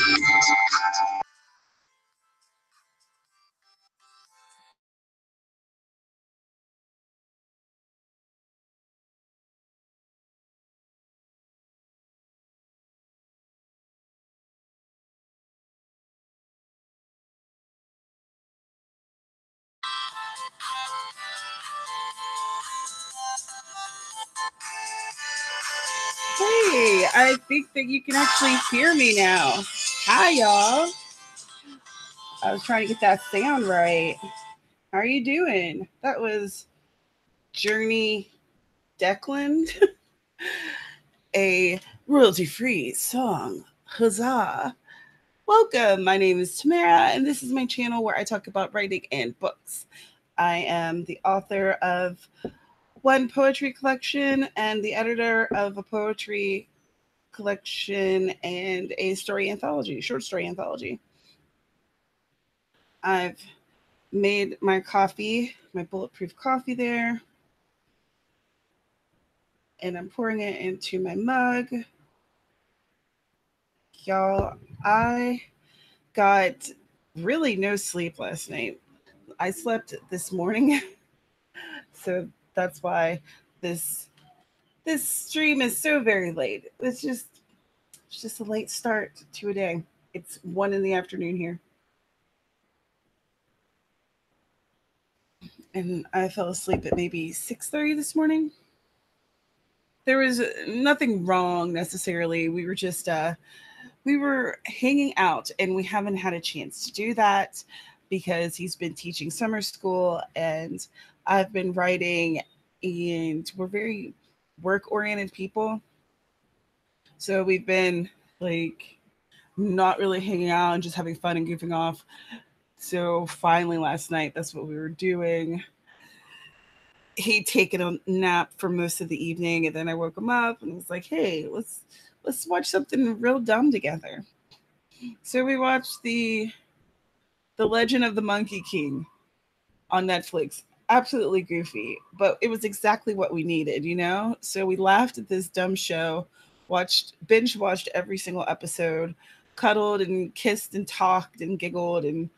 Hey, I think that you can actually hear me now. Hi, y'all. I was trying to get that sound right. How are you doing? That was Journey Declan, a royalty free song. Huzzah. Welcome. My name is Tamara, and this is my channel where I talk about writing and books. I am the author of one poetry collection and the editor of a poetry collection and a story anthology, short story anthology. I've made my coffee, my bulletproof coffee there, and I'm pouring it into my mug. Y'all, I got really no sleep last night. I slept this morning, so that's why this this stream is so very late. It's just a late start to a day. It's 1 in the afternoon here. And I fell asleep at maybe 6:30 this morning. There was nothing wrong necessarily. We were hanging out and we haven't had a chance to do that because he's been teaching summer school and I've been writing, and we're very work oriented people. So we've been like not really hanging out and just having fun and goofing off. So finally last night, that's what we were doing. He'd taken a nap for most of the evening, and then I woke him up and was like, "Hey, let's watch something real dumb together." So we watched the Legend of the Monkey King on Netflix. Absolutely goofy, but it was exactly what we needed, you know? So we laughed at this dumb show, binge watched every single episode, cuddled and kissed and talked and giggled and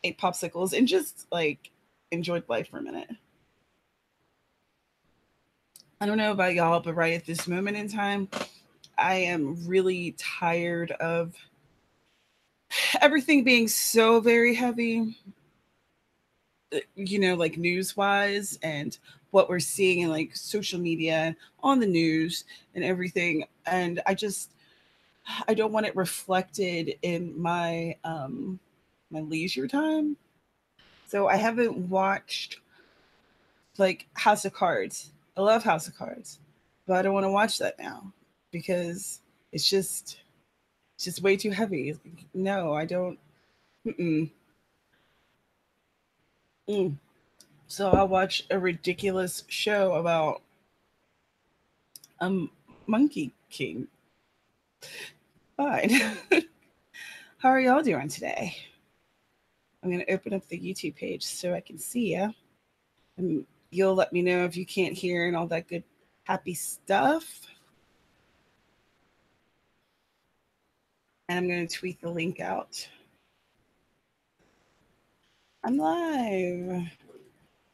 ate popsicles and just like enjoyed life for a minute. I don't know about y'all, but right at this moment in time, I am really tired of everything being so very heavy, like news wise and what we're seeing in like social media on the news and everything. And I don't want it reflected in my leisure time. So I haven't watched like House of Cards. I love House of Cards, but I don't want to watch that now because it's just it's just way too heavy. No, I don't. Mm-mm, mm. So I'll watch a ridiculous show about um Monkey King. Fine. How are y'all doing today? I'm gonna open up the YouTube page so I can see you, and you'll let me know if you can't hear and all that good happy stuff. And I'm gonna tweet the link out. I'm live.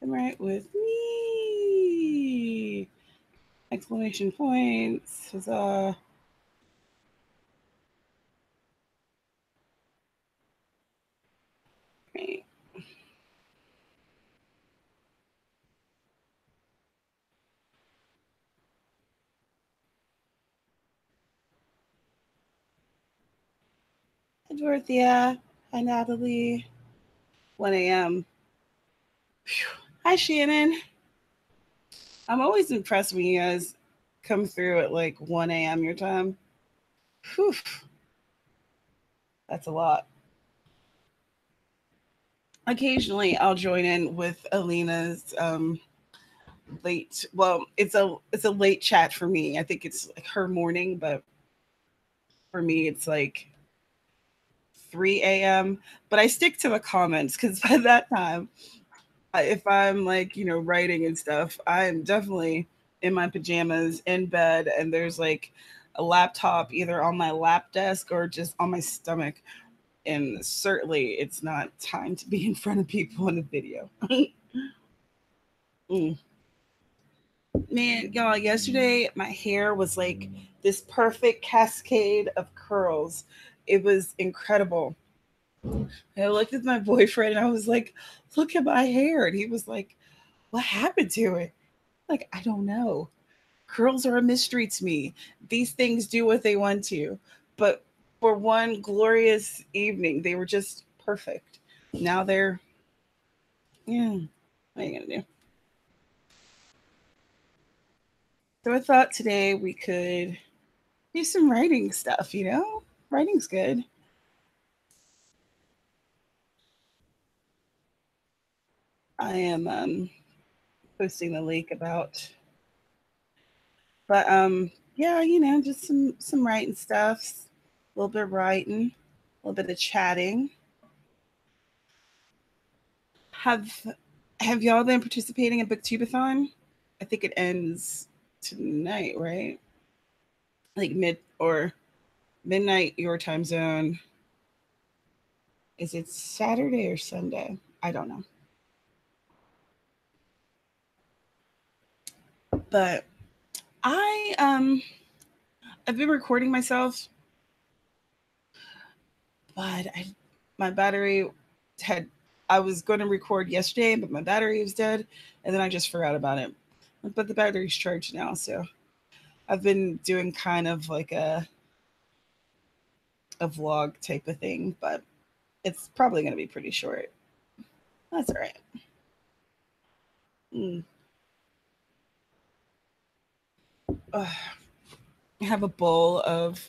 Come right with me! Exclamation points. Huzzah. Right. Hi, Dorothea. Hi, Natalie. 1 a.m. Hi, Shannon. I'm always impressed when you guys come through at like 1 a.m. your time. Whew, that's a lot. Occasionally, I'll join in with Alina's late. Well, it's a late chat for me. I think it's like her morning, but for me, it's like 3 a.m. But I stick to the comments because by that time, if I'm like, writing and stuff, I'm definitely in my pajamas in bed, and there's like a laptop either on my lap desk or just on my stomach. And certainly it's not time to be in front of people in a video. Mm. Man, y'all, yesterday my hair was like this perfect cascade of curls. It was incredible. And I looked at my boyfriend and I was like, look at my hair. And he was like, what happened to it? Like, I don't know. Curls are a mystery to me. These things do what they want to. But for one glorious evening, they were just perfect. Now they're, yeah, what are you going to do? So I thought today we could do some writing stuff, you know? Writing's good. I am posting the link about, but yeah, you know, just some writing stuff, a little bit of writing, a little bit of chatting. Have have y'all been participating in Booktubeathon? I think it ends tonight, right? Like mid or midnight your time zone. Is it Saturday or Sunday? I don't know. But I've been recording myself, but my battery had I was going to record yesterday, but my battery was dead, and then I just forgot about it. But the battery's charged now, so I've been doing kind of like a vlog type of thing, but it's probably going to be pretty short. That's all right. Mm. Ugh. I have a bowl of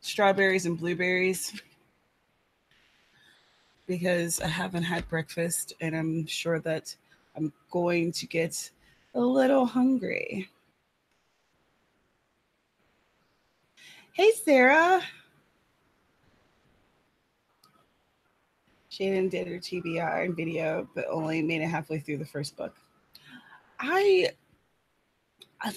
strawberries and blueberries because I haven't had breakfast, and I'm sure that I'm going to get a little hungry. Hey, Sarah. Shannon did her TBR and video, but only made it halfway through the first book. I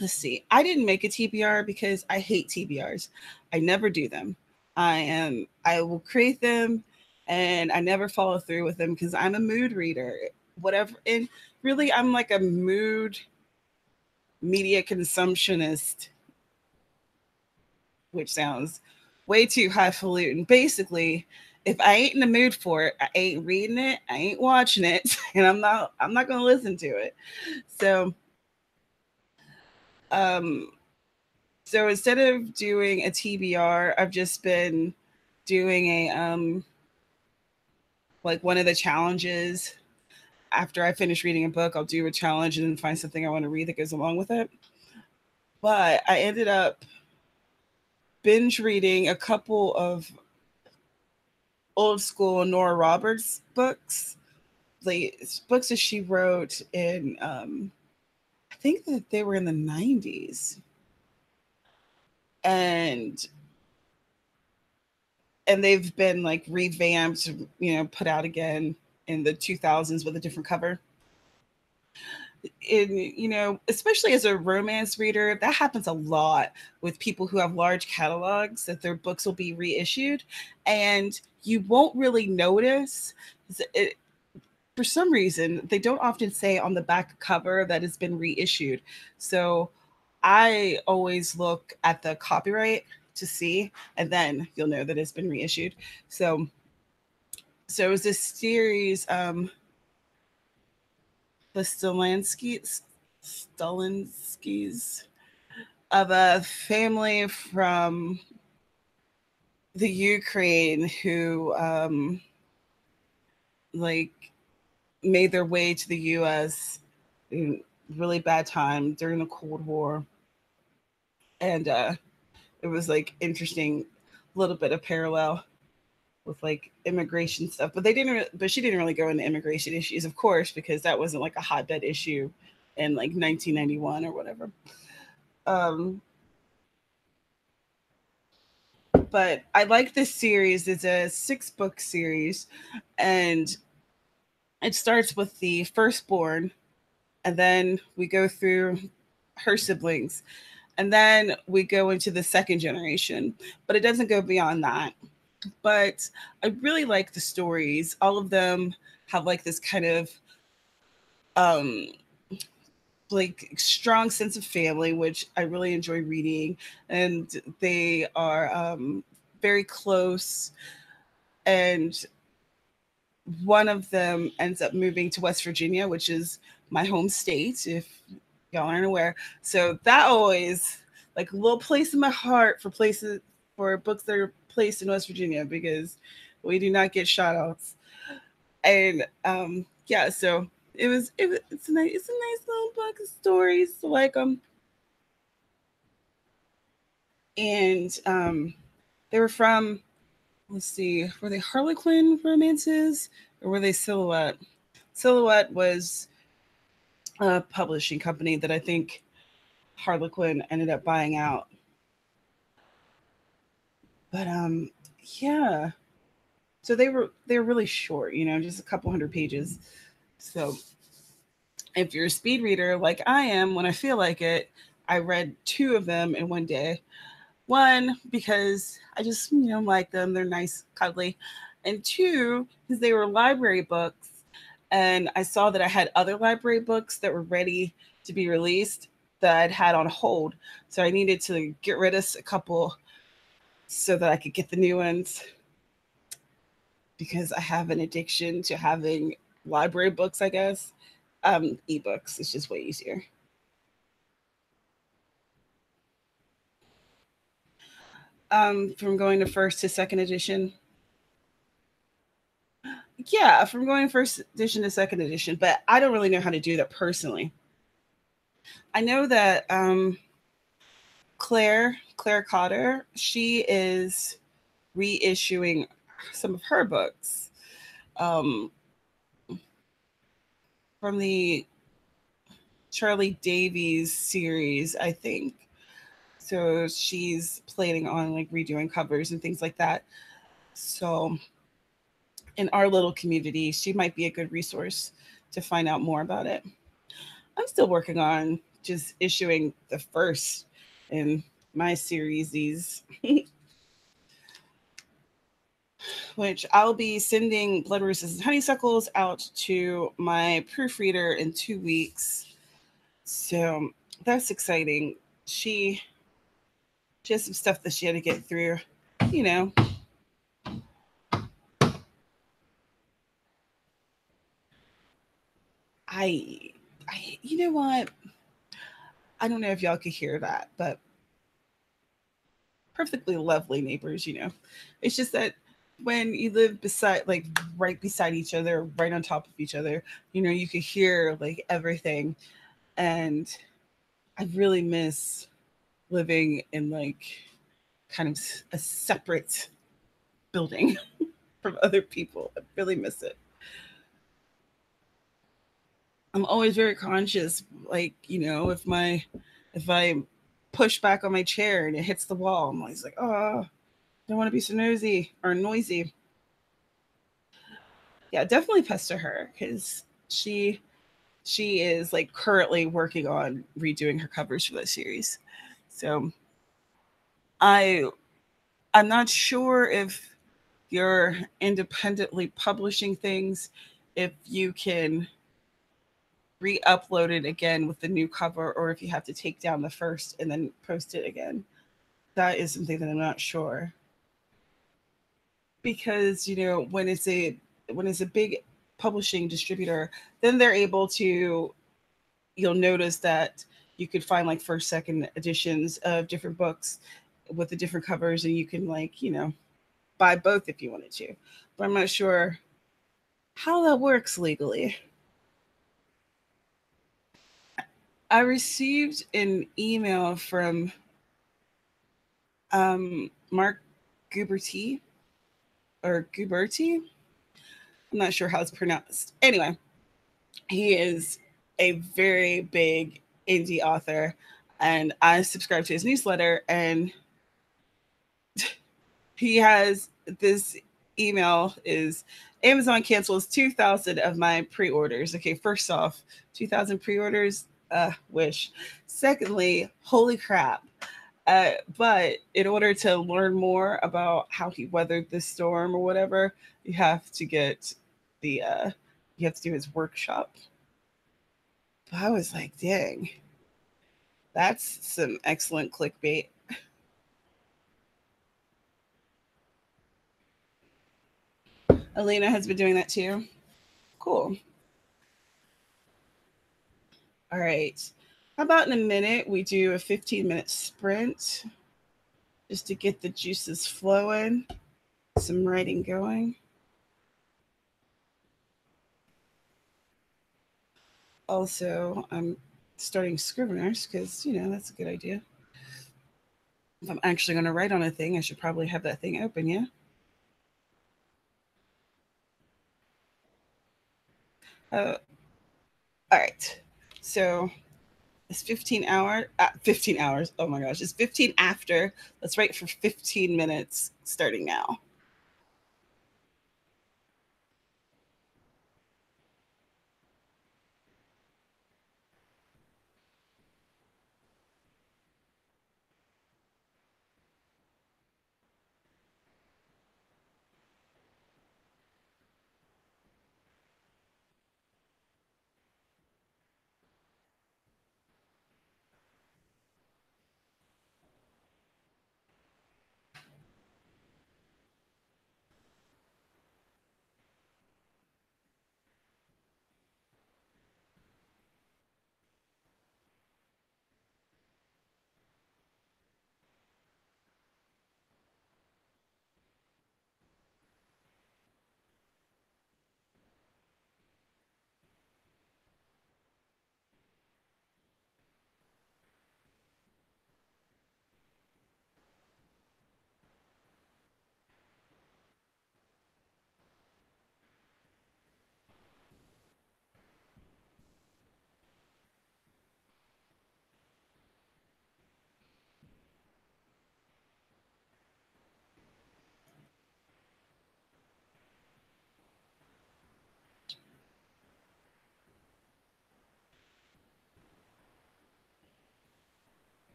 let's see. I didn't make a TBR because I hate TBRs. I never do them. I will create them and I never follow through with them because I'm a mood reader. Whatever, and really I'm like a mood media consumptionist, which sounds way too highfalutin. Basically, if I ain't in the mood for it, I ain't reading it, I ain't watching it, and I'm not gonna listen to it. So um so instead of doing a TBR, I've just been doing a like one of the challenges. After I finish reading a book, I'll do a challenge and then find something I want to read that goes along with it. But I ended up binge reading a couple of old school Nora Roberts books, like books that she wrote in I think that they were in the 90s. And they've been like revamped, you know, put out again in the 2000s with a different cover. In, you know, especially as a romance reader, that happens a lot with people who have large catalogs, that their books will be reissued and you won't really notice it, for some reason they don't often say on the back cover that it's been reissued. So I always look at the copyright to see, and then you'll know that it's been reissued. So it was this series, the Stalinskys, of a family from the Ukraine who like made their way to the US in really bad time during the Cold War. And it was like interesting, little bit of parallel with like immigration stuff, but but she didn't really go into immigration issues, of course, because that wasn't like a hotbed issue in like 1991 or whatever. Um, but I like this series. It's a 6-book series, and it starts with the firstborn, and then we go through her siblings, And then we go into the second generation, but it doesn't go beyond that. But I really like the stories. All of them have like this kind of um like strong sense of family, which I really enjoy reading, and they are very close. And one of them ends up moving to West Virginia, which is my home state, if y'all aren't aware. So that always like a little place in my heart for places for books that are placed in West Virginia because we do not get shout outs. And yeah, so it's a nice little book of stories. Like and they were from, let's see, were they Harlequin romances or were they Silhouette? Silhouette was a publishing company that I think Harlequin ended up buying out. But yeah. So they were really short, you know, just a couple hundred pages. So if you're a speed reader like I am, when I feel like it, I read two of them in one day. One, because I just, you know, like them. They're nice, cuddly. And two, because they were library books. And I saw that I had other library books that were ready to be released that I'd had on hold. So I needed to get rid of a couple so that I could get the new ones because I have an addiction to having library books, I guess. Ebooks, it's just way easier. From going to first to second edition. Yeah, from going first edition to second edition, but I don't really know how to do that personally. I know that Claire Cotter, she is reissuing some of her books um, from the Charlie Davies series, I think. So she's planning on like redoing covers and things like that. So in our little community, she might be a good resource to find out more about it. I'm still working on just issuing the first in my series, which I'll be sending Blood Roses and Honeysuckles out to my proofreader in 2 weeks. So that's exciting. She she has some stuff that she had to get through, you know. I you know what? I don't know if y'all could hear that, but perfectly lovely neighbors, you know. It's just that when you live beside like right beside each other, right on top of each other, you know, you could hear like everything. And I really miss living in like kind of a separate building from other people. I really miss it. I'm always very conscious, like, you know, if I push back on my chair and it hits the wall, I'm always like, oh, I don't want to be so nosy or noisy. Yeah, definitely pester her because she is like currently working on redoing her covers for that series. So I I'm not sure if you're independently publishing things, if you can re-upload it again with the new cover, or if you have to take down the first and then post it again. That is something that I'm not sure because you know when it's a big publishing distributor, then they're able to, you'll notice that you could find like first second editions of different books with the different covers and you can like, you know, buy both if you wanted to, but I'm not sure how that works legally. I received an email from Mark Guberti or Guberti. I'm not sure how it's pronounced. Anyway, he is a very big indie author, and I subscribe to his newsletter. And he has this email is Amazon cancels 2,000 of my pre-orders. Okay, first off, 2,000 pre-orders. Wish. Secondly, holy crap. But in order to learn more about how he weathered this storm or whatever, you have to get the you have to do his workshop. But I was like, dang, that's some excellent clickbait. Elena has been doing that too. Cool. All right. How about in a minute we do a 15-minute sprint just to get the juices flowing, some writing going. Also, I'm starting Scriveners because, that's a good idea. If I'm actually going to write on a thing, I should probably have that thing open, yeah? Uh, all right. So it's 15 hours. Oh my gosh. It's 15 after. Let's write for 15 minutes starting now.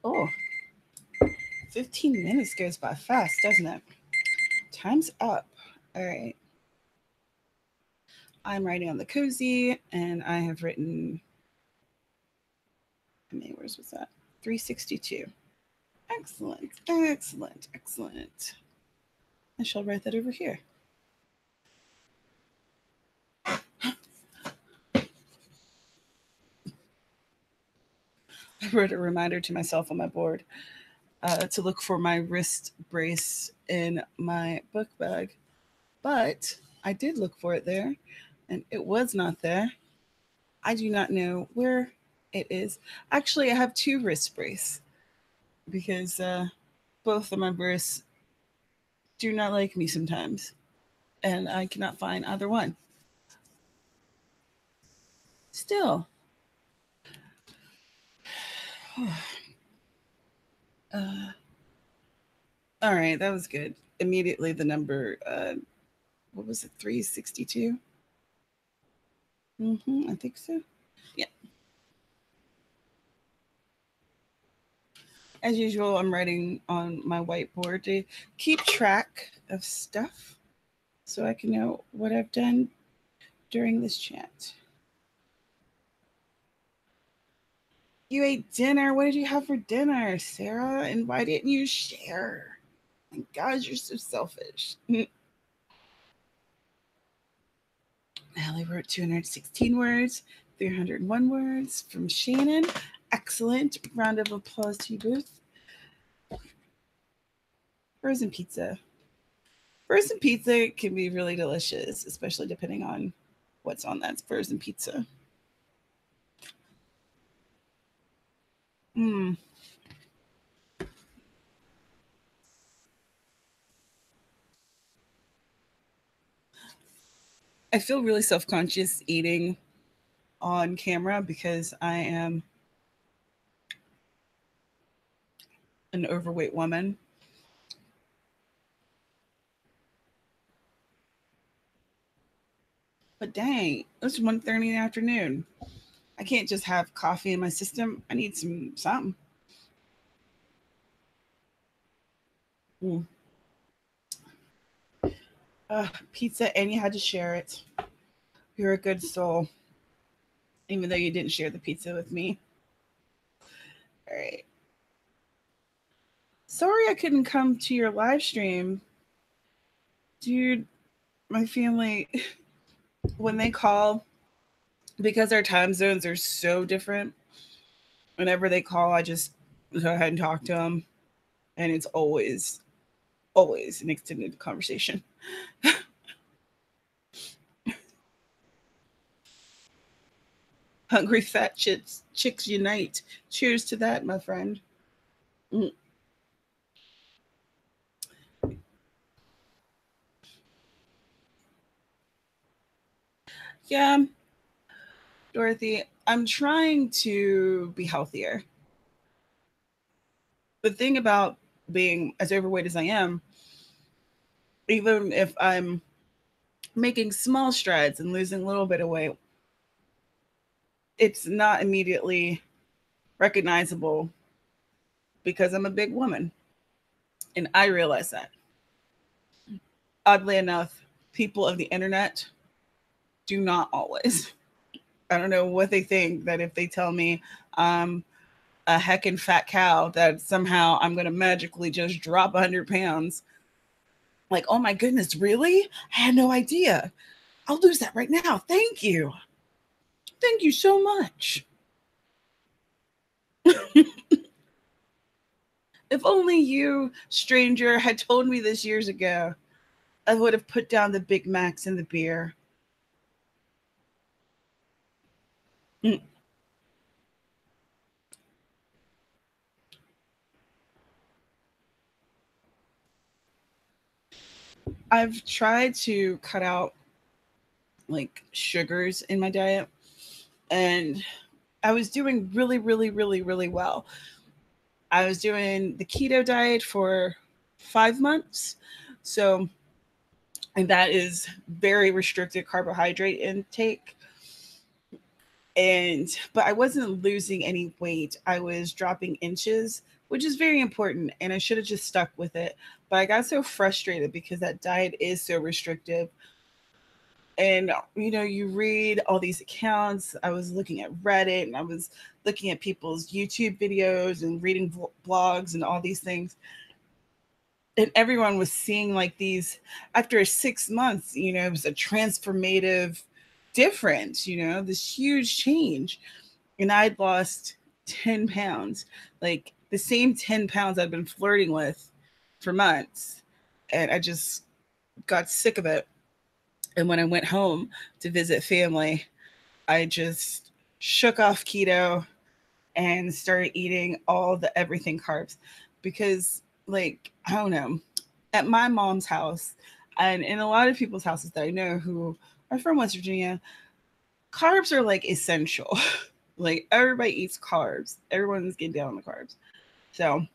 Oh, 15 minutes goes by fast, doesn't it? Time's up. All right. I'm writing on the cozy, and I have written, how many words was that? 362. Excellent, excellent, excellent. I shall write that over here. I wrote a reminder to myself on my board to look for my wrist brace in my book bag. But I did look for it there, and it was not there. I do not know where it is. Actually, I have two wrist brace because both of my wrists do not like me sometimes, and I cannot find either one. Still, uh, all right, that was good. Immediately, the number, what was it, 362? I think so. Yeah. As usual, I'm writing on my whiteboard to keep track of stuff so I can know what I've done during this chat. You ate dinner. What did you have for dinner, Sarah? And why didn't you share? My God, you're so selfish. Allie wrote 216 words, 301 words from Shannon. Excellent. Round of applause to you both. Frozen pizza. Frozen pizza can be really delicious, especially depending on what's on that frozen pizza. Mm. I feel really self conscious eating on camera because I am an overweight woman. But dang, it's 1:30 in the afternoon. I can't just have coffee in my system. I need something. Mm. Pizza, and you had to share it. You're a good soul, even though you didn't share the pizza with me. All right. Sorry I couldn't come to your live stream. Dude, my family, when they call, because our time zones are so different, whenever they call, I just go ahead and talk to them. And it's always an extended conversation. Hungry fat chicks unite. Cheers to that, my friend. Mm. Yeah, Dorothy, I'm trying to be healthier. The thing about being as overweight as I am, even if I'm making small strides and losing a little bit of weight, it's not immediately recognizable because I'm a big woman. And I realize that. Oddly enough, people of the internet do not always. I don't know what they think that if they tell me I'm a heckin' fat cow, that somehow I'm going to magically just drop 100 pounds. Like, oh my goodness, really? I had no idea. I'll lose that right now. Thank you. Thank you so much. If only you, stranger, had told me this years ago, I would have put down the Big Macs and the beer. Mm. I've tried to cut out like sugars in my diet, and I was doing really, really, really, really well. I was doing the keto diet for 5 months. So, and that is very restricted carbohydrate intake. And but I wasn't losing any weight. I was dropping inches, which is very important, and I should have just stuck with it. But I got so frustrated because that diet is so restrictive. And you read all these accounts. I was looking at Reddit, and I was looking at people's YouTube videos and reading blogs and all these things. And everyone was seeing like these after 6 months, it was a transformative difference, this huge change. And I'd lost 10 pounds, like the same 10 pounds I'd been flirting with for months. And I just got sick of it. And when I went home to visit family, I just shook off keto and started eating all the everything carbs because, like, I don't know, at my mom's house and in a lot of people's houses that I know who are from West Virginia, carbs are like essential. Like everybody eats carbs. Everyone's getting down on the carbs. So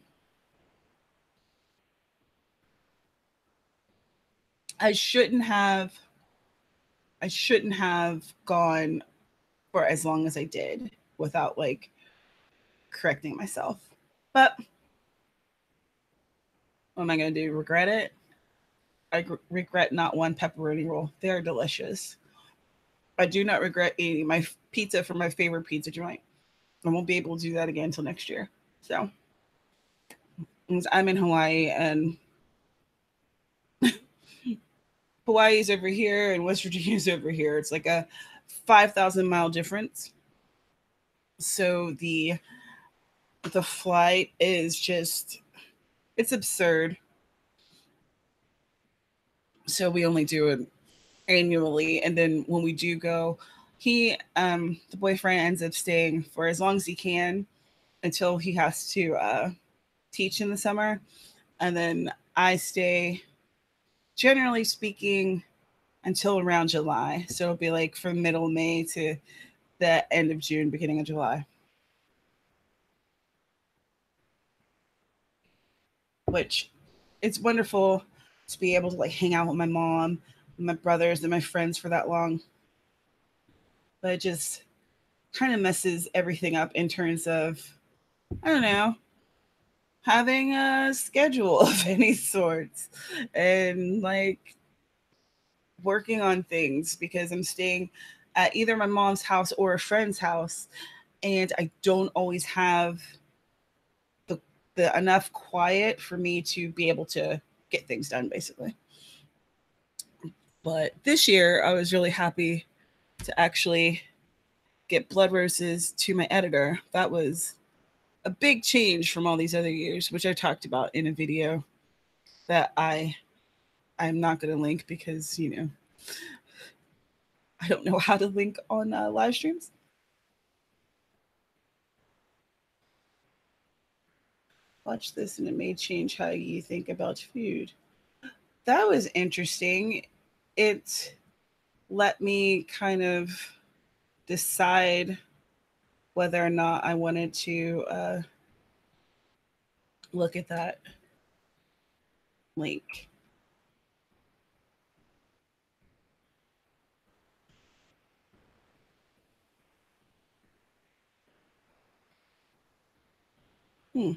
I shouldn't have I shouldn't have gone for as long as I did without like correcting myself. But what am I going to do? Regret it? Regret not one pepperoni roll. They are delicious. I do not regret eating my pizza from my favorite pizza joint. I won't be able to do that again until next year. So I'm in Hawaii, and Hawaii's over here and West Virginia's over here. It's like a 5,000-mile difference. So the flight is just, it's absurd. So we only do it annually, and then when we do go, the boyfriend ends up staying for as long as he can until he has to teach in the summer, and then I stay, generally speaking, until around July. So it'll be like from middle May to the end of June, beginning of July, which it's wonderful to be able to like hang out with my mom, my brothers, and my friends for that long. But it just kind of messes everything up in terms of, I don't know, having a schedule of any sorts and like working on things because I'm staying at either my mom's house or a friend's house, and I don't always have the enough quiet for me to be able to get things done basically. But this year I was really happy to actually get blood roses to my editor. That was a big change from all these other years, which I talked about in a video that I'm not going to link because I don't know how to link on live streams. Watch this and it may change how you think about food. That was interesting. It let me kind of decide whether or not I wanted to look at that link. Hmm.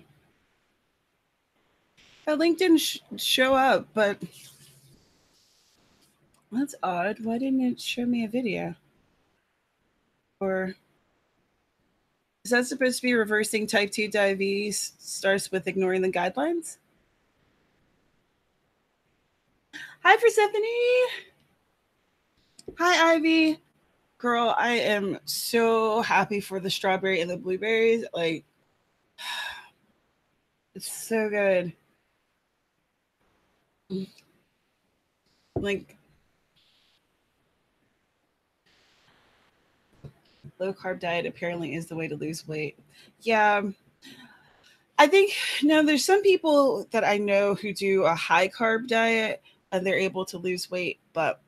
That link didn't show up, but that's odd. Why didn't it show me a video? Or is that supposed to be reversing type 2 diabetes starts with ignoring the guidelines? Hi, Persephone. Hi, Ivy. Girl, I am so happy for the strawberry and the blueberries. Like, it's so good. Like, low carb diet apparently is the way to lose weight. Yeah, I think no, there's some people that I know who do a high carb diet and they're able to lose weight, but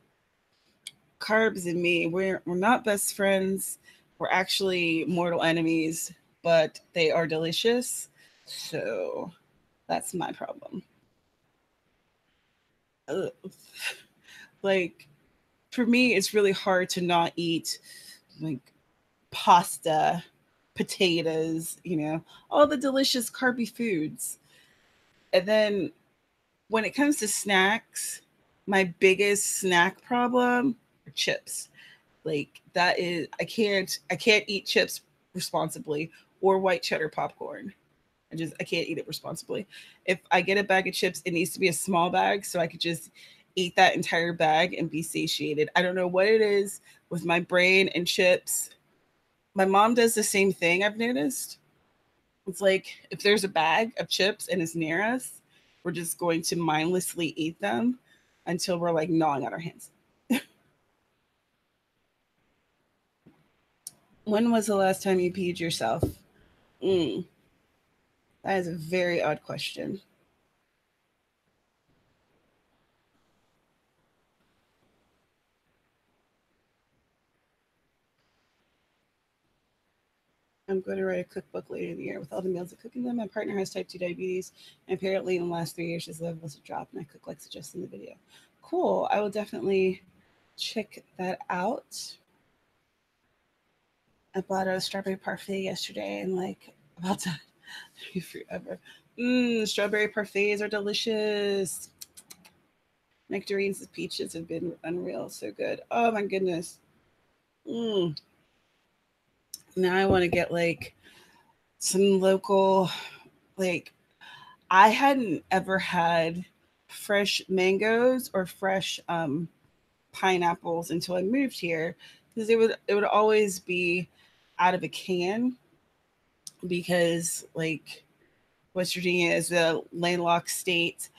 carbs and me, we're not best friends. We're actually mortal enemies, but they are delicious. So that's my problem. Ugh. Like for me, it's really hard to not eat like pasta, potatoes, all the delicious carby foods. And then when it comes to snacks, my biggest snack problem are chips. Like that is I can't eat chips responsibly or white cheddar popcorn. I can't eat it responsibly. If I get a bag of chips, it needs to be a small bag so I could just eat that entire bag and be satiated. I don't know what it is with my brain and chips. My mom does the same thing, I've noticed. It's like if there's a bag of chips and it's near us, we're just going to mindlessly eat them until we're like gnawing at our hands. When was the last time you peed yourself? Mm, that is a very odd question. I'm going to write a cookbook later in the year with all the meals I cook in them. My partner has type 2 diabetes, and apparently in the last 3 years his levels have dropped, and I cook like suggested in the video. Cool. I will definitely check that out. I bought a strawberry parfait yesterday and like about to be forever. Strawberry parfaits are delicious. Nectarines and peaches have been unreal. So good. Oh my goodness. Mm. Now I want to get like some local, like, I hadn't ever had fresh mangoes or fresh pineapples until I moved here because it would always be out of a can because like West Virginia is a landlocked state,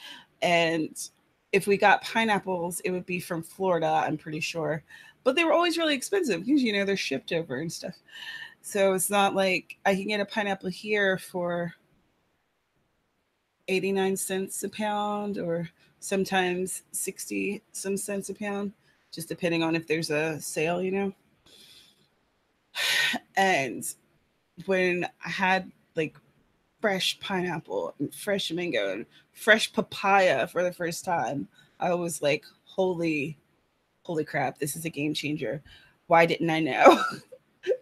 and if we got pineapples, it would be from Florida, I'm pretty sure. But they were always really expensive because they're shipped over and stuff. So it's not like I can get a pineapple here for 89 cents a pound or sometimes 60 some cents a pound, just depending on if there's a sale. And when I had like fresh pineapple and fresh mango and fresh papaya for the first time, I was like, holy crap, this is a game changer. Why didn't I know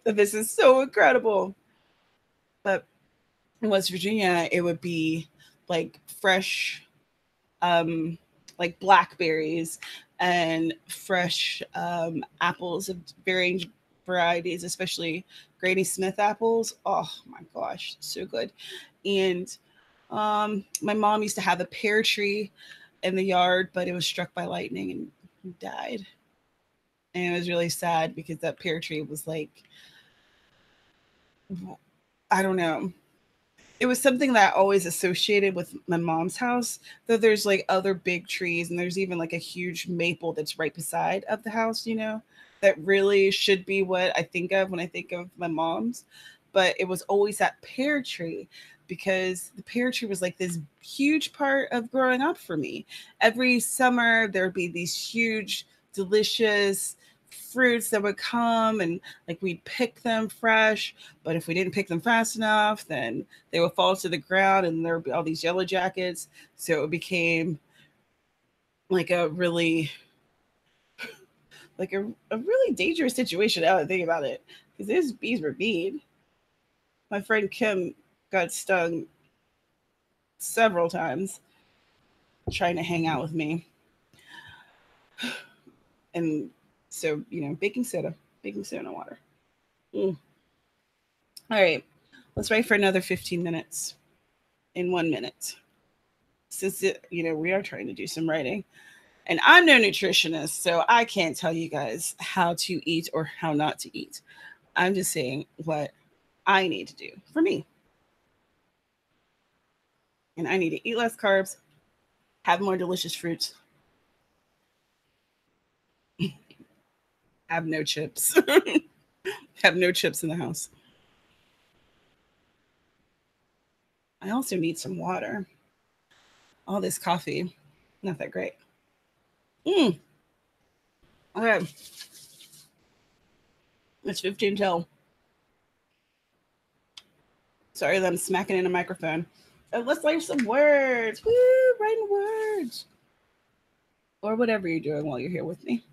that this is so incredible? But in West Virginia, it would be like fresh, um, like blackberries and fresh apples of varying varieties, especially Granny Smith apples. Oh my gosh, so good. And my mom used to have a pear tree in the yard, but it was struck by lightning and died. And it was really sad because that pear tree was like, I don't know. It was something that I always associated with my mom's house, though there's like other big trees and there's even like a huge maple that's right beside of the house, that really should be what I think of when I think of my mom's. But it was always that pear tree because the pear tree was like this huge part of growing up for me. Every summer there would be these huge, delicious fruits that would come, and like we'd pick them fresh, but if we didn't pick them fast enough, then they would fall to the ground and there would be all these yellow jackets. So it became like a really like a really dangerous situation now that I think about it. Because those bees were mean. My friend Kim got stung several times trying to hang out with me. And so, baking soda and water. Mm. All right. Let's write for another 15 minutes in 1 minute. Since we are trying to do some writing. And I'm no nutritionist, so I can't tell you guys how to eat or how not to eat. I'm just saying what I need to do for me. And I need to eat less carbs, have more delicious fruits, have no chips, have no chips in the house. I also need some water. All this coffee, not that great. Mm, okay, it's 15 till. Sorry that I'm smacking in a microphone. Let's learn some words. Woo, writing words. Or whatever you're doing while you're here with me.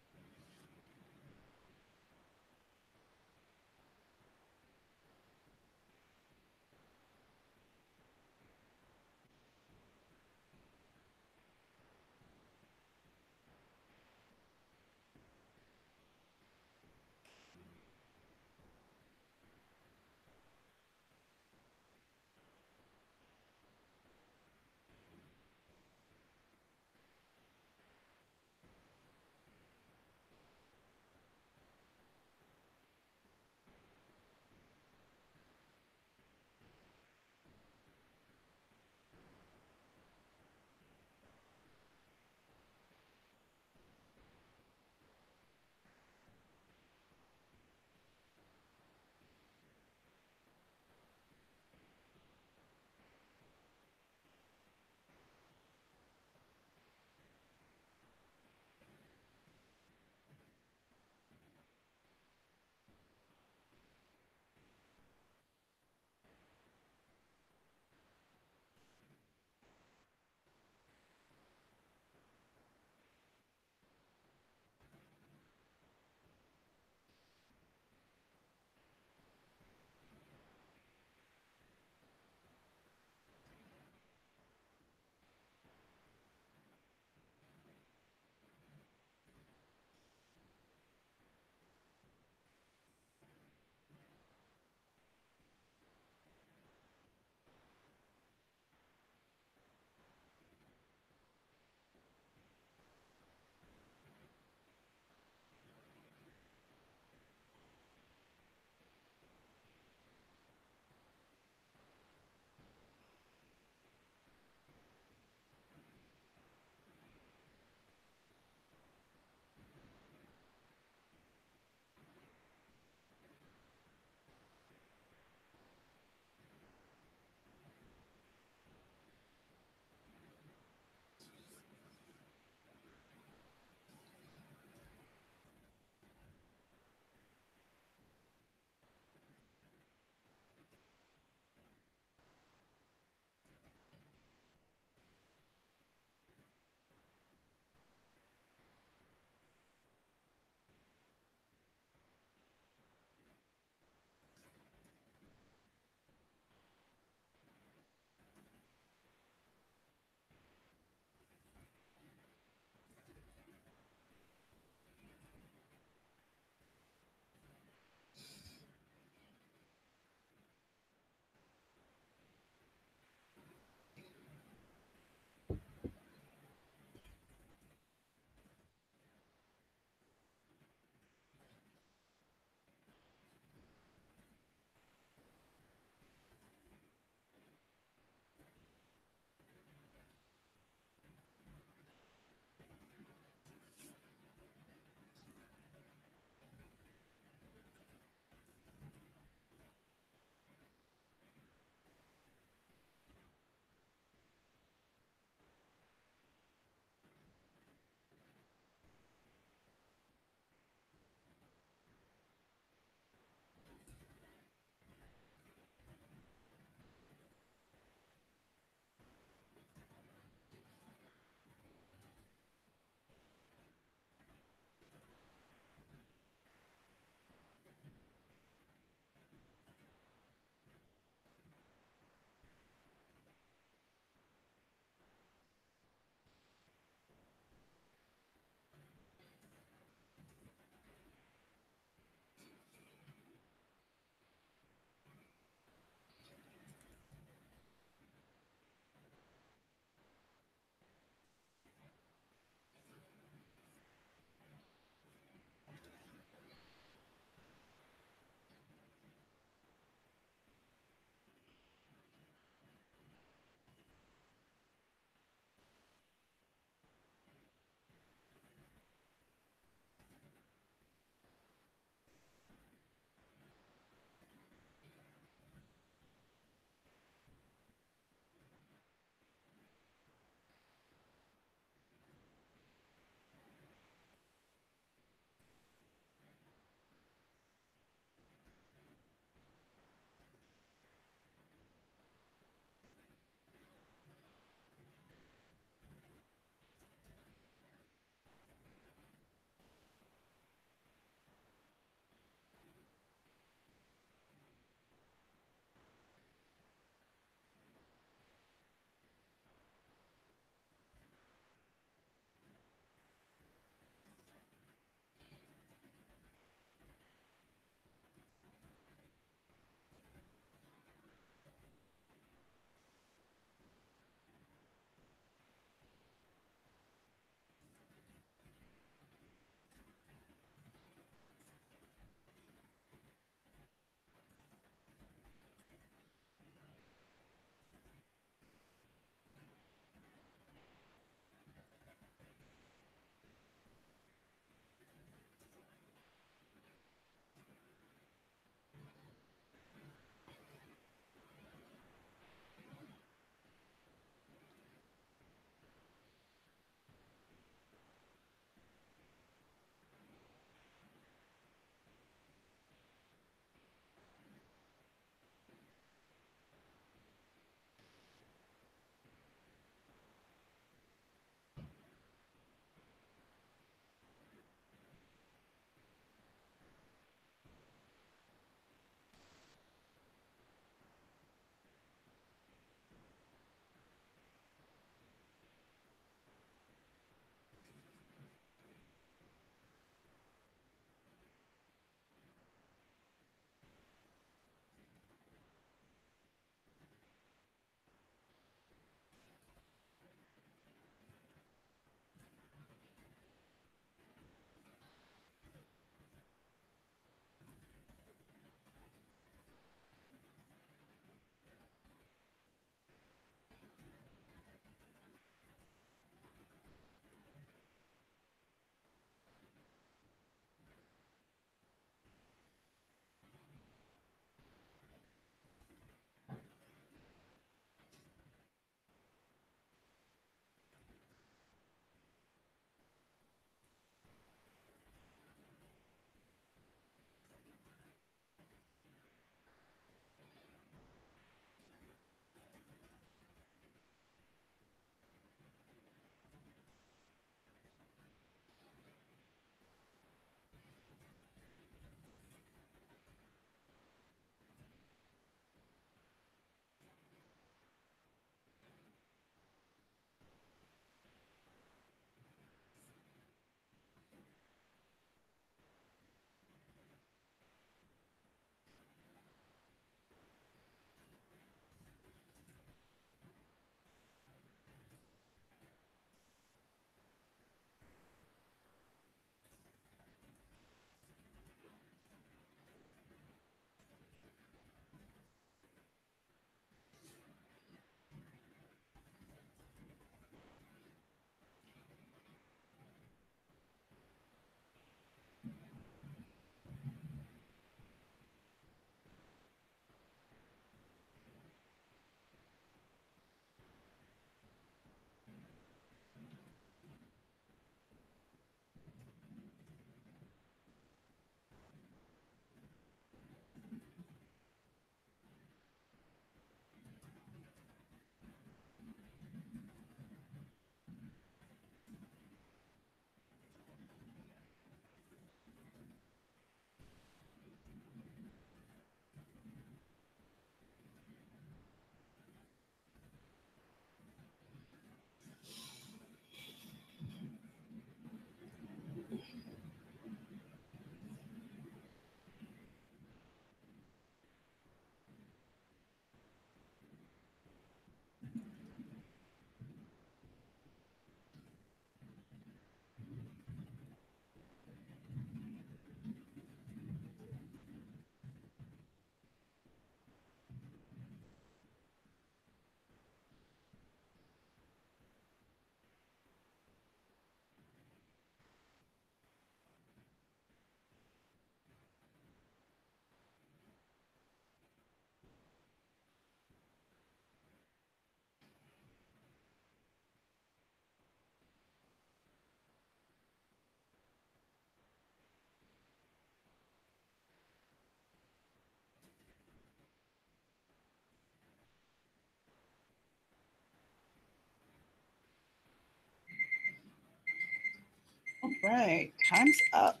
right, time's up.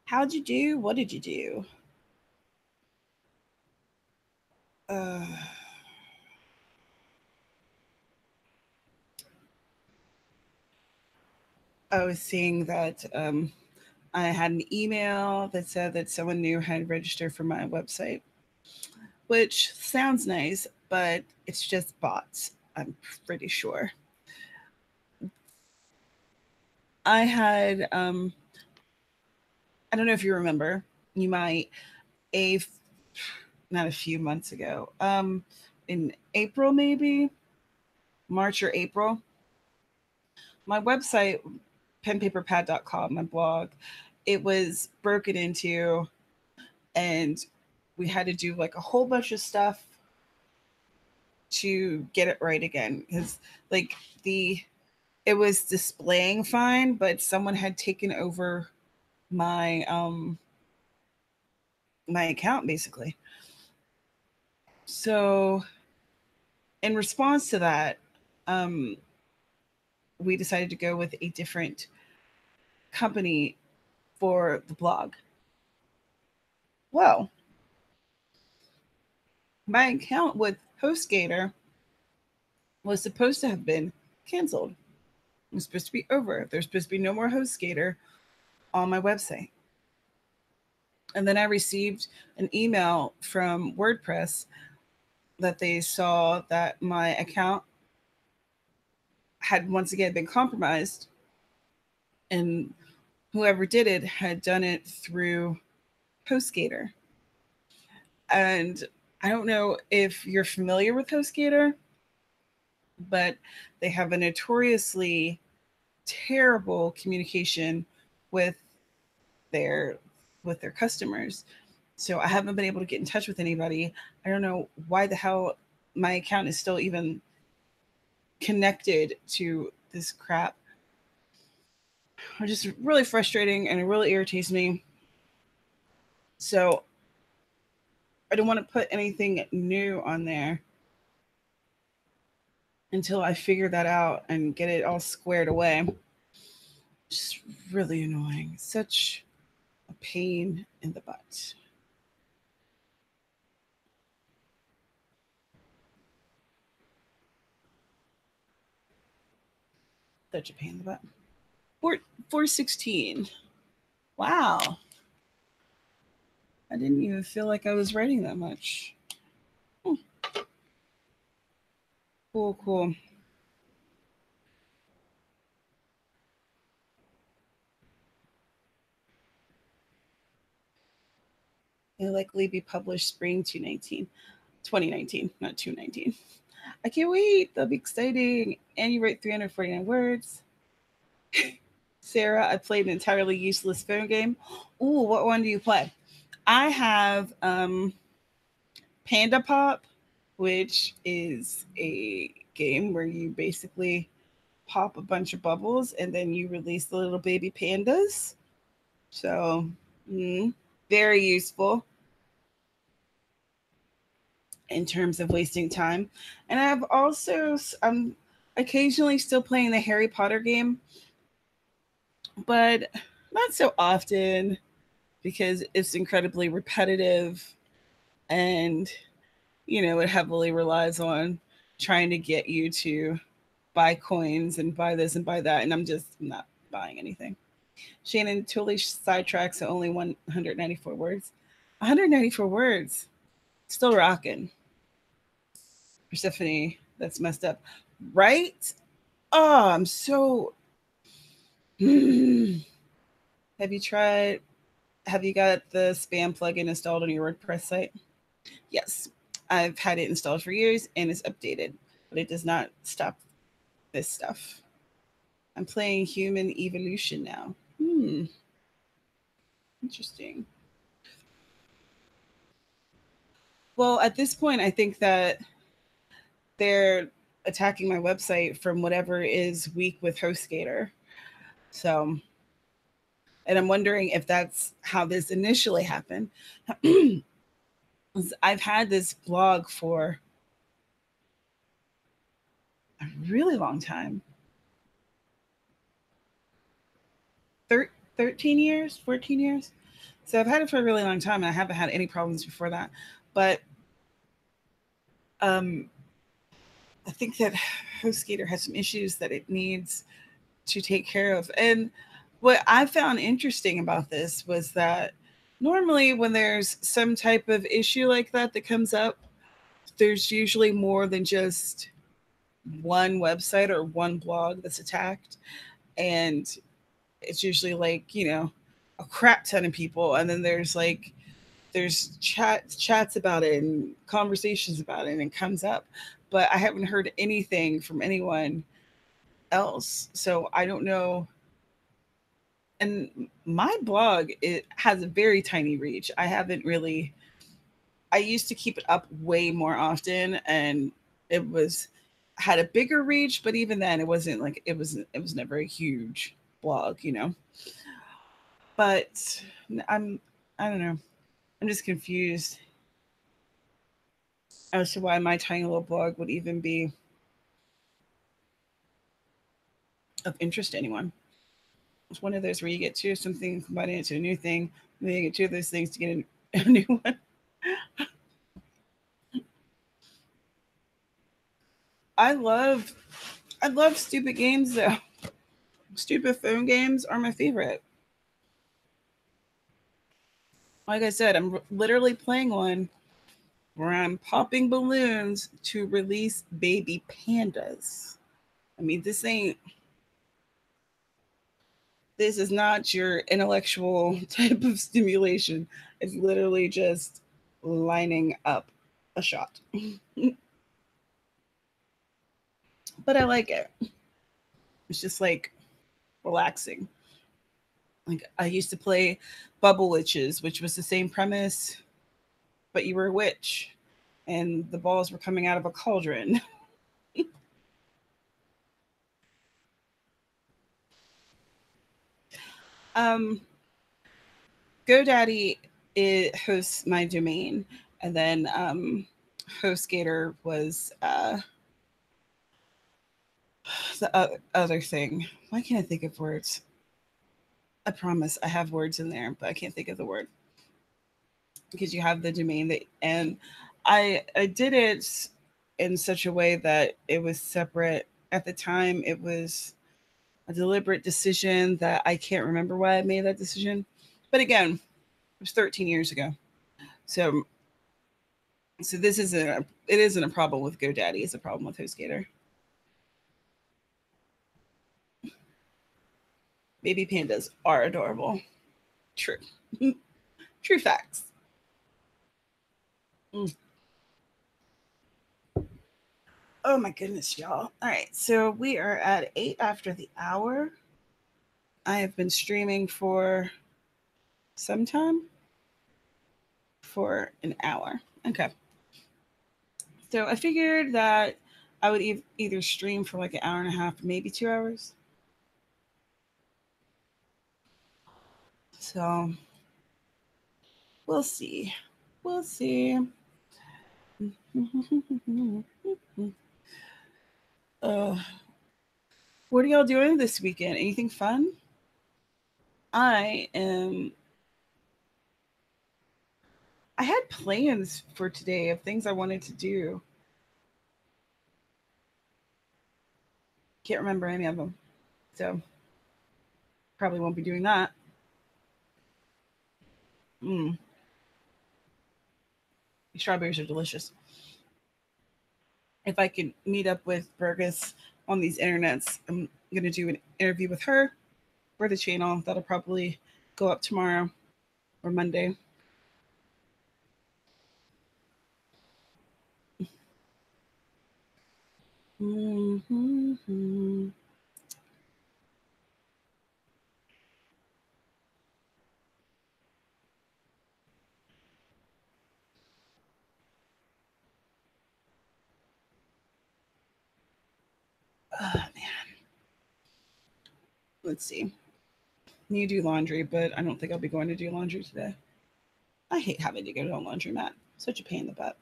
How'd you do? What did you do? Uh, I was seeing that I had an email that said that someone new had registered for my website, which sounds nice, but it's just bots, I'm pretty sure. I had, I don't know if you remember, you might, a, f- not a few months ago, in April, maybe March or April, my website, penpaperpad.com, my blog, it was broken into, and we had to do like a whole bunch of stuff to get it right again because like the it was displaying fine, but someone had taken over my my account basically. So in response to that, um we decided to go with a different company for the blog. Well, my account with HostGator was supposed to have been canceled. It was supposed to be over. There's supposed to be no more HostGator on my website. And then I received an email from WordPress that they saw that my account had once again been compromised, and whoever did it had done it through HostGator. And I don't know if you're familiar with HostGator, but they have a notoriously terrible communication with their with their customers. So I haven't been able to get in touch with anybody. I don't know why the hell my account is still even connected to this crap. It's just really frustrating and it really irritates me. So I don't want to put anything new on there until I figure that out and get it all squared away. Just really annoying. Such a pain in the butt. Such a pain in the butt. 416. Wow. I didn't even feel like I was writing that much. Hmm, cool, cool. It'll likely be published spring 2019, not 219. I can't wait. That'll be exciting. And you write 349 words. Sarah, I played an entirely useless phone game. Ooh, what one do you play? I have Panda Pop, which is a game where you basically pop a bunch of bubbles and then you release the little baby pandas. So, mm, very useful in terms of wasting time. And I've also, I'm occasionally still playing the Harry Potter game, but not so often because it's incredibly repetitive and, you know, it heavily relies on trying to get you to buy coins and buy this and buy that. And I'm just not buying anything. Shannon totally sidetracks to only 194 words. 194 words. Still rocking. Persephone, that's messed up. Right? Oh, I'm so. Have you tried? Have you got the spam plugin installed on your WordPress site? Yes. I've had it installed for years and it's updated, but it does not stop this stuff. I'm playing Human Evolution now. Interesting. Well, at this point, I think that they're attacking my website from whatever is weak with HostGator. So, and I'm wondering if that's how this initially happened. I've had this blog for a really long time. 13 years, 14 years. So I've had it for a really long time and I haven't had any problems before that. But um, I think that HostGator has some issues that it needs to take care of. And what I found interesting about this was that normally when there's some type of issue like that that comes up, there's usually more than just one website or one blog that's attacked. And it's usually like, a crap ton of people. And then there's chats about it and conversations about it and it comes up. But I haven't heard anything from anyone else. So I don't know. And my blog, it has a very tiny reach. I used to keep it up way more often and it was had a bigger reach, but even then it was never a huge blog. But I'm I don't know. I'm just confused as to why my tiny little blog would even be of interest to anyone. It's one of those where you get two something, combine it into a new thing, and then you get two of those things to get a new one. I love I love stupid games though. Stupid phone games are my favorite. Like I said, I'm literally playing one where I'm popping balloons to release baby pandas. I mean, this is not your intellectual type of stimulation. It's literally just lining up a shot. But I like it. It's just like relaxing. Like I used to play Bubble Witches, which was the same premise, but you were a witch and the balls were coming out of a cauldron. um, GoDaddy, it hosts my domain, and then HostGator was the other thing. Why can't I think of words? I promise I have words in there, but I can't think of the word because you have the domain that, and I did it in such a way that it was separate. At the time, it was a deliberate decision that I can't remember why I made that decision. But again, it was 13 years ago. So this isn't it isn't a problem with GoDaddy, it's a problem with HostGator. Baby pandas are adorable. True. True facts. Mm. Oh my goodness, y'all. All right, so we are at 8 after the hour. I have been streaming for some time, for an hour. Okay. So I figured that I would either stream for like an hour and a half, maybe 2 hours. So we'll see. We'll see. uh, what are y'all doing this weekend? Anything fun? I am. I had plans for today of things I wanted to do. Can't remember any of them. So probably won't be doing that. Mm, strawberries are delicious. If I can meet up with Burgess on these internets, I'm going to do an interview with her for the channel. That'll probably go up tomorrow or Monday. Mm-hmm. Man, let's see. Need to do laundry, but I don't think I'll be going to do laundry today. I hate having to go to a laundromat. Such a pain in the butt.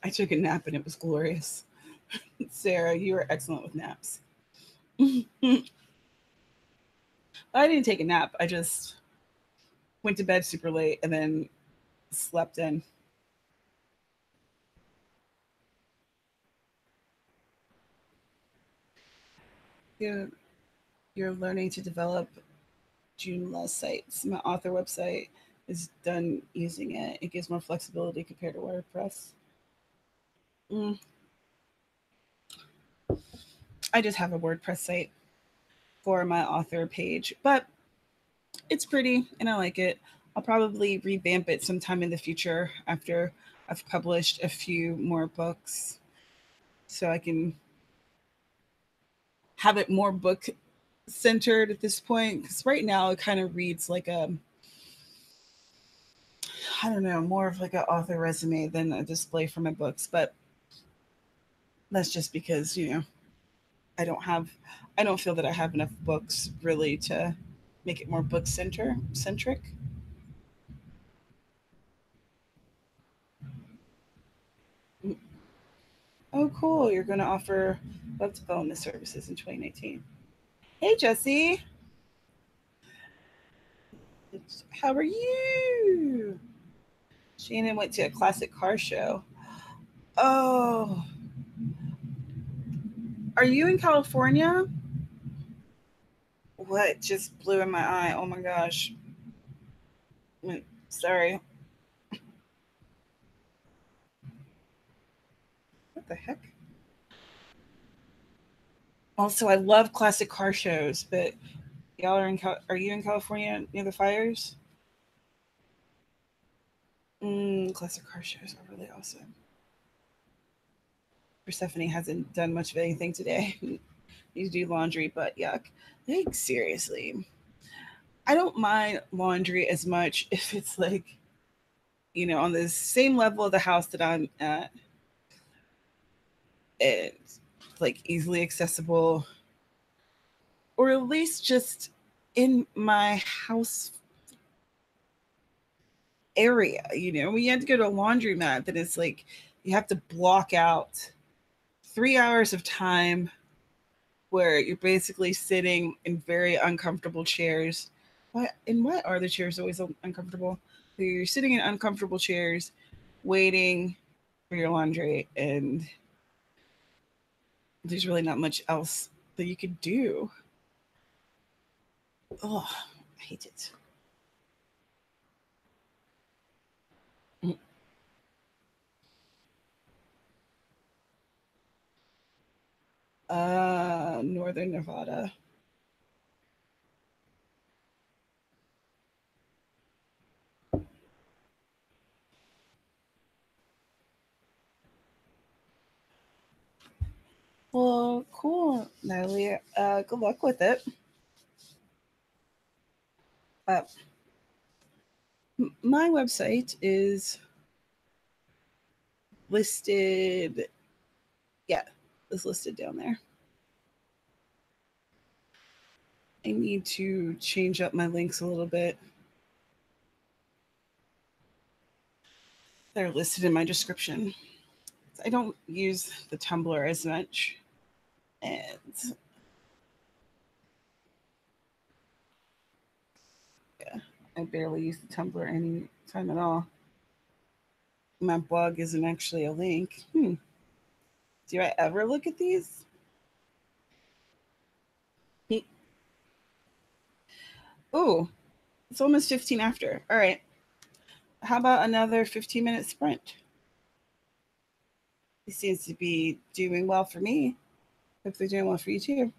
I took a nap and it was glorious. Sarah, you are excellent with naps. I didn't take a nap. I just went to bed super late and then slept in. You're, you're learning to develop Joomla sites. My author website is done using it. It gives more flexibility compared to WordPress. Mm, I just have a WordPress site for my author page, but it's pretty and I like it. I'll probably revamp it sometime in the future after I've published a few more books so I can have it more book centered at this point. Because right now it kind of reads like a, I don't know, more of like an author resume than a display for my books. But that's just because, I don't have, I don't feel that I have enough books really to make it more book centric. Oh, cool. You're going to offer web development services in 2019. Hey, Jesse. How are you? Shannon went to a classic car show. Oh, are you in California? What just blew in my eye? Oh my gosh. Sorry. What the heck? Also, I love classic car shows, but y'all are are you in California near the fires? Classic car shows are really awesome. Persephone hasn't done much of anything today. Need to do laundry, but yuck. Like, seriously. I don't mind laundry as much if it's like, on the same level of the house that I'm at. It's like easily accessible, or at least just in my house area. When you have to go to a laundromat, then it's like you have to block out 3 hours of time where you're basically sitting in very uncomfortable chairs. Why are the chairs always uncomfortable? You're sitting in uncomfortable chairs, waiting for your laundry, and there's really not much else that you could do. Oh, I hate it. Northern Nevada. Well, cool, Natalie. Good luck with it. Uh, my website is listed. Yeah, is listed down there. I need to change up my links a little bit. They're listed in my description. I don't use the Tumblr as much, and yeah, I barely use the Tumblr any time at all. My blog isn't actually a link. Do I ever look at these? Oh, it's almost 15 after. All right. How about another 15-minute sprint? He seems to be doing well for me. Hope they're doing well for you too.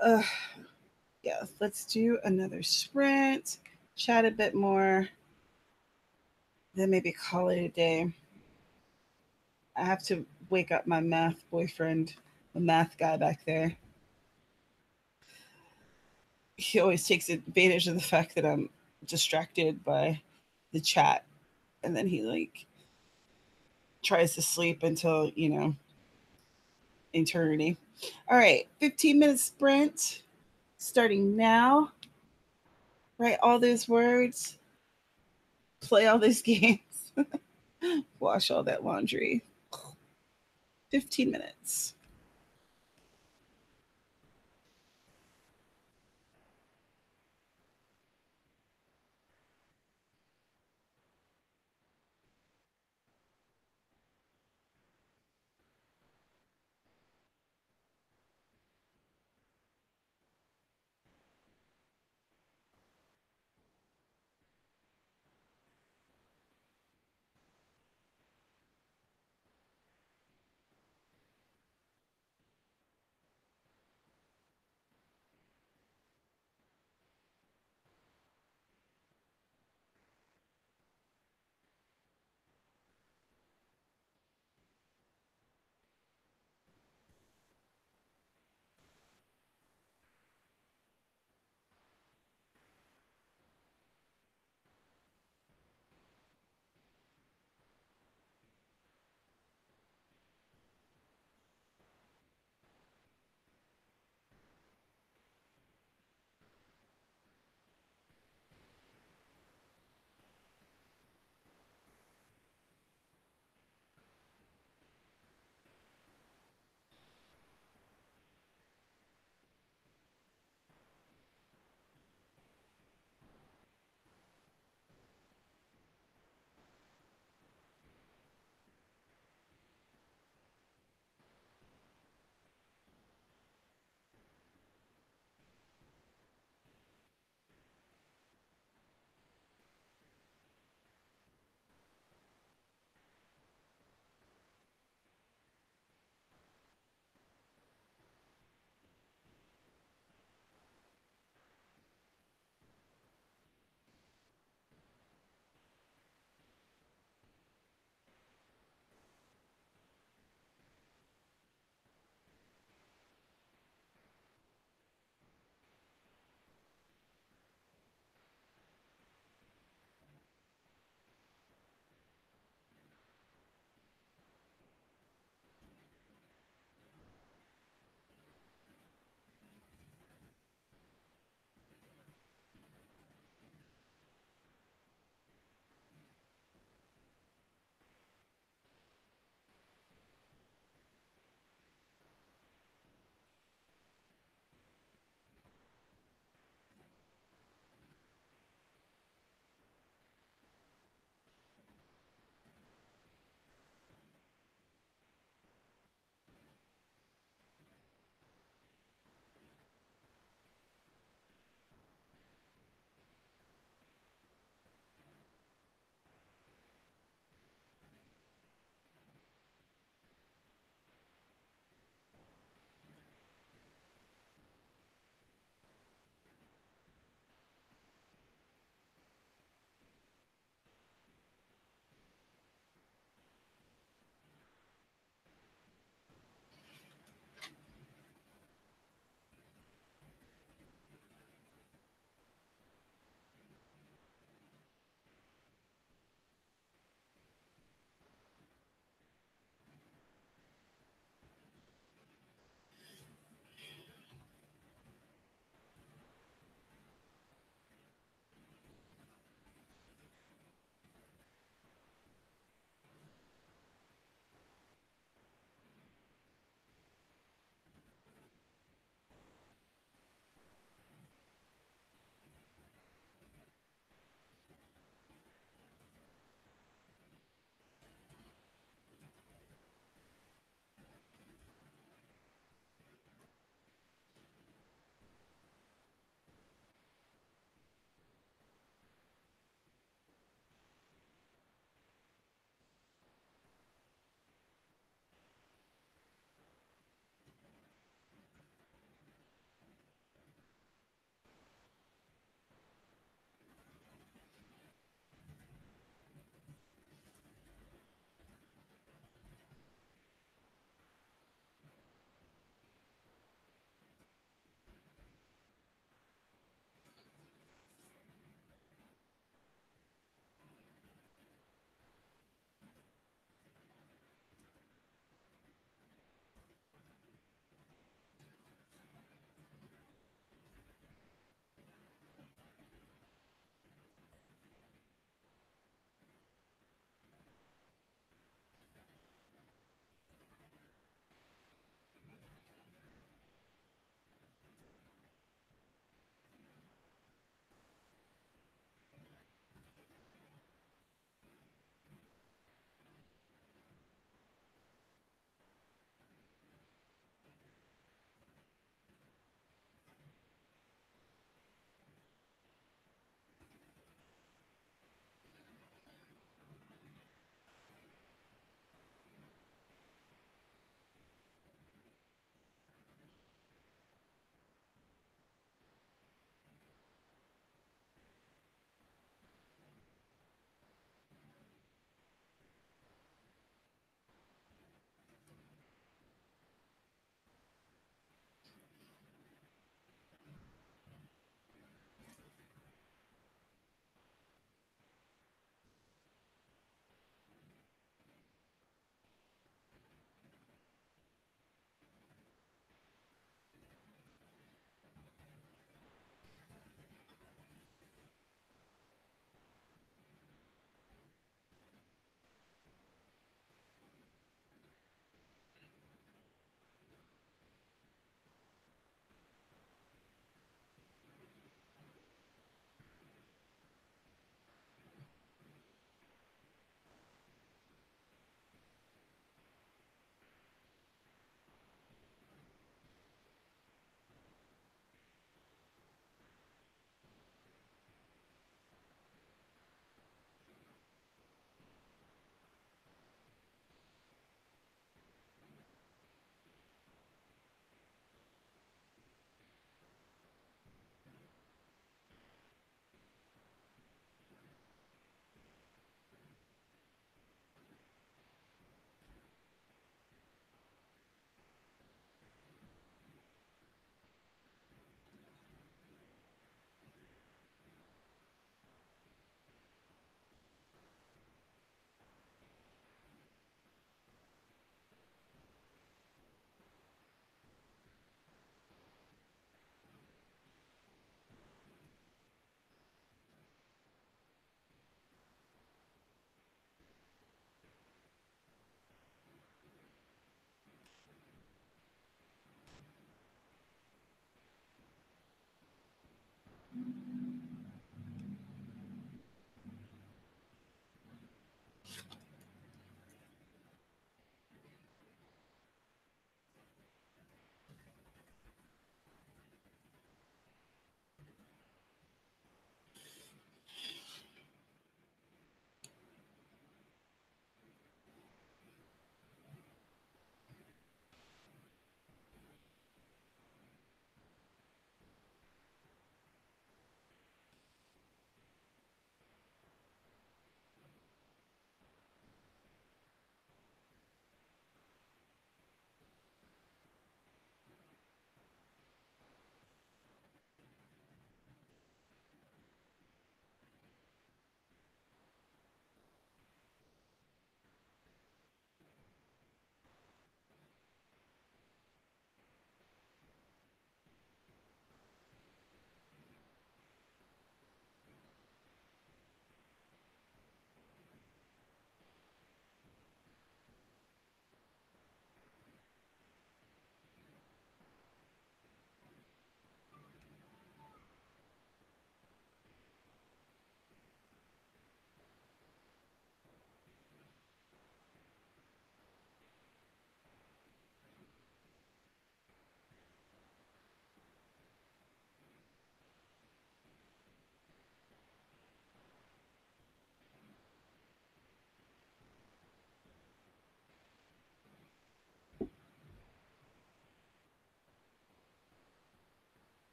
Uh, yeah, let's do another sprint, chat a bit more, then maybe call it a day. I have to wake up my math boyfriend, the math guy back there. He always takes advantage of the fact that I'm distracted by the chat, and then he like tries to sleep until eternity. All right, 15-minute sprint. Starting now, write all those words, play all those games, wash all that laundry. 15 minutes.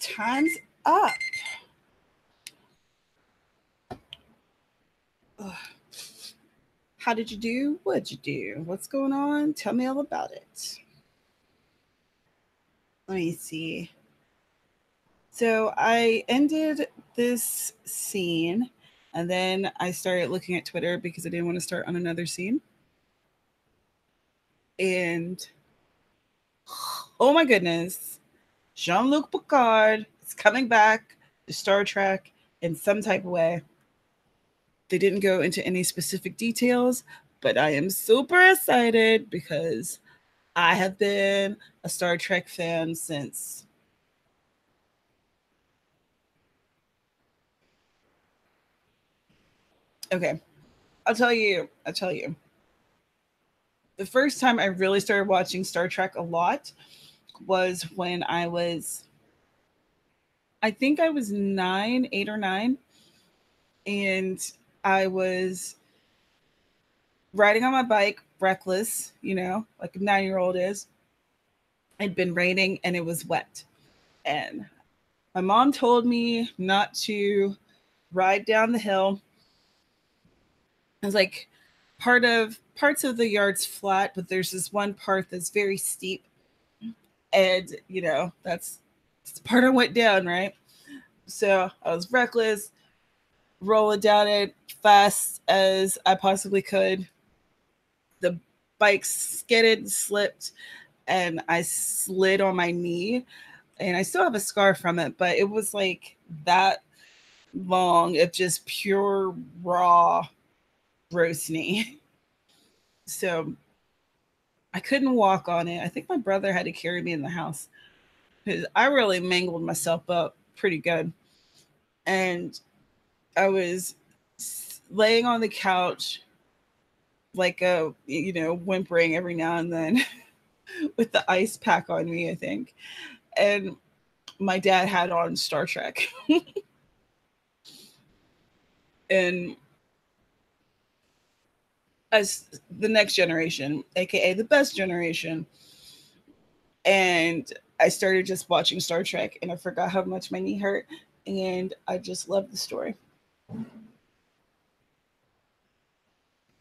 Time's up. Ugh. How did you do? What'd you do? What's going on? Tell me all about it. Let me see. So I ended this scene and then I started looking at Twitter because I didn't want to start on another scene. And oh my goodness, Jean Luc Picard is coming back to Star Trek in some type of way. They didn't go into any specific details, but I am super excited because I have been a Star Trek fan since. Okay, I'll tell you. The first time I really started watching Star Trek a lot was when I think I was 8 or 9, and I was riding on my bike, reckless, like a 9-year-old is. It'd been raining and it was wet. And my mom told me not to ride down the hill. I was like, parts of the yard's flat, but there's this one part that's very steep. And, that's the part I went down, right? So I was reckless, rolling down it fast as I possibly could. The bike skidded, slipped, and I slid on my knee. And I still have a scar from it, but it was like that long of just pure raw roast knee. So I couldn't walk on it. I think my brother had to carry me in the house because I really mangled myself up pretty good. And I was laying on the couch, like whimpering every now and then with the ice pack on me, I think. And my dad had on Star Trek. And as the next generation, aka the best generation, and I started just watching Star Trek and I forgot how much my knee hurt and I just loved the story.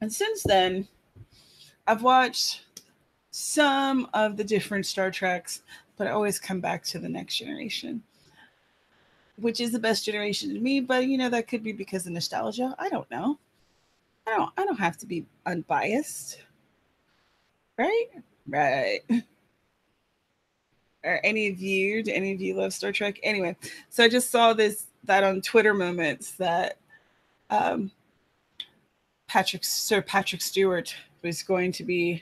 And since then, I've watched some of the different Star Treks, but I always come back to the next generation, which is the best generation to me, but that could be because of nostalgia. I don't know. I don't have to be unbiased, right? Right. Or do any of you love Star Trek? Anyway, so I just saw that on Twitter moments that um, Sir Patrick Stewart was going to be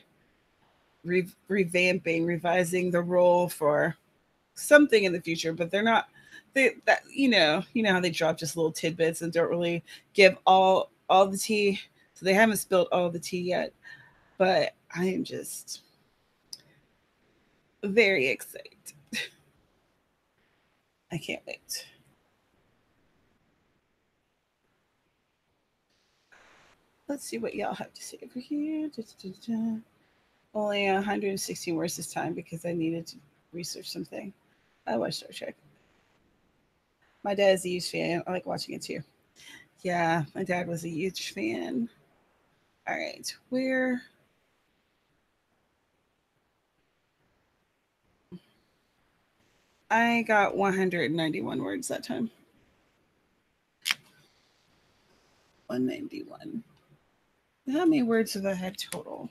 revising the role for something in the future, but they're not. You know how they drop just little tidbits and don't really give all the tea. So they haven't spilled all the tea yet, but I am just very excited. I can't wait. Let's see what y'all have to say over here. Da, da, da, da. Only 116 words this time because I needed to research something. I watch Star Trek. My dad's a huge fan. I like watching it too. Yeah, my dad was a huge fan. All right, where I got 191 words that time. 191. How many words have I had total?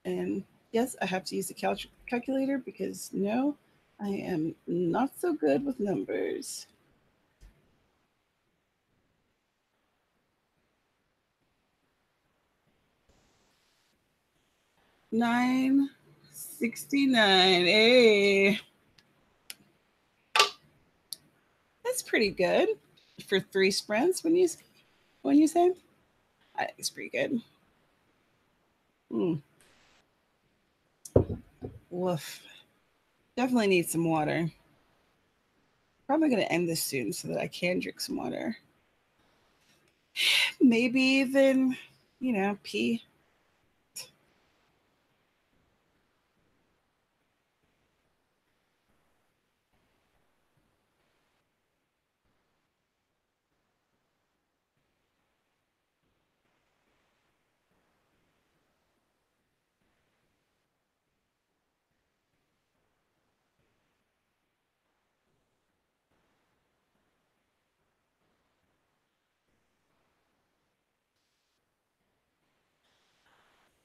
And yes, I have to use the calculator because no, I am not so good with numbers. 969. Hey, that's pretty good for 3 sprints. When you say, I think it's pretty good. Mm, woof. Definitely need some water. Probably gonna end this soon so that I can drink some water. Maybe even, pee.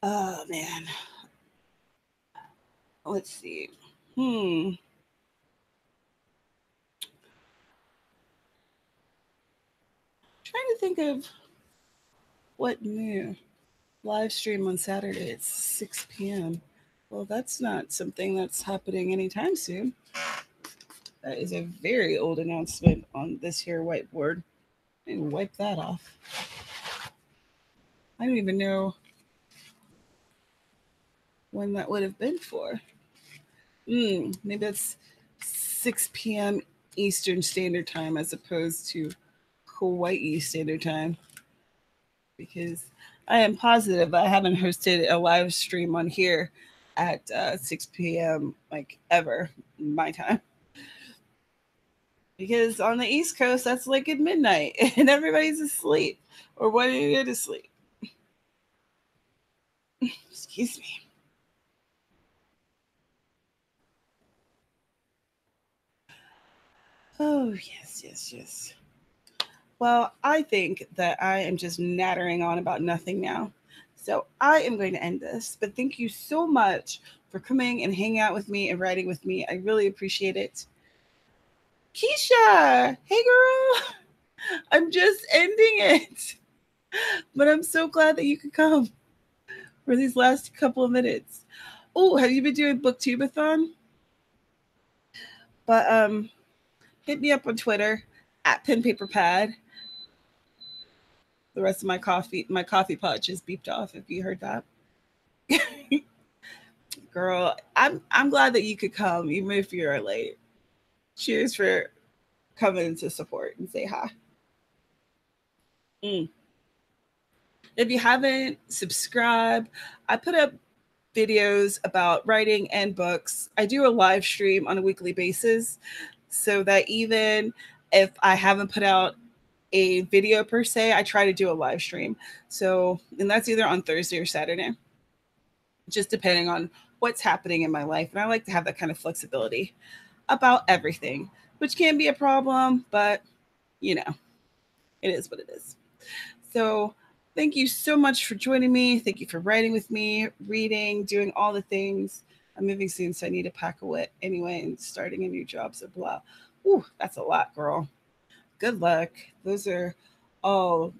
Oh man, let's see. Hmm. Trying to think of what new live stream on Saturday at 6 p.m. Well, that's not something that's happening anytime soon. That is a very old announcement on this here whiteboard. I need to wipe that off. I don't even know when that would have been for. Maybe that's 6 p.m. Eastern Standard Time as opposed to Hawaii Standard Time, because I am positive I haven't hosted a live stream on here at 6 p.m. like ever my time. Because on the East Coast, that's like at midnight and everybody's asleep or wanting to go to sleep. Excuse me. Oh, yes, yes, yes. Well, I think that I am just nattering on about nothing now. So I am going to end this. But thank you so much for coming and hanging out with me and writing with me. I really appreciate it. Keisha, hey girl, I'm just ending it. But I'm so glad that you could come for these last couple of minutes. Oh, have you been doing booktubeathon? But hit me up on Twitter at pen paper pad. The rest of my coffee pot just beeped off. If you heard that, girl, I'm glad that you could come, even if you're late. Cheers for coming to support and say hi. Mm. If you haven't subscribed, I put up videos about writing and books. I do a live stream on a weekly basis so that even if I haven't put out a video per se, I try to do a live stream. So, and that's either on Thursday or Saturday, just depending on what's happening in my life. And I like to have that kind of flexibility about everything, which can be a problem, but you know, it is what it is. So, thank you so much for joining me. Thank you for writing with me, reading, doing all the things. I'm moving soon, so I need to pack away anyway and starting a new job. So, blah. Ooh, that's a lot, girl. Good luck. Those are all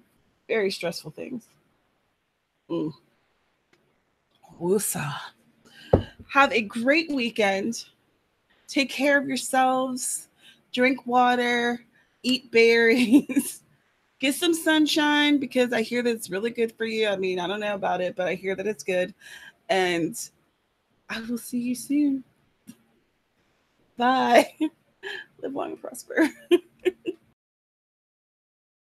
very stressful things. Mm. Woosah. Have a great weekend. Take care of yourselves. Drink water. Eat berries. Get some sunshine because I hear that it's really good for you. I mean, I don't know about it, but I hear that it's good. And I will see you soon. Bye. Live long and prosper.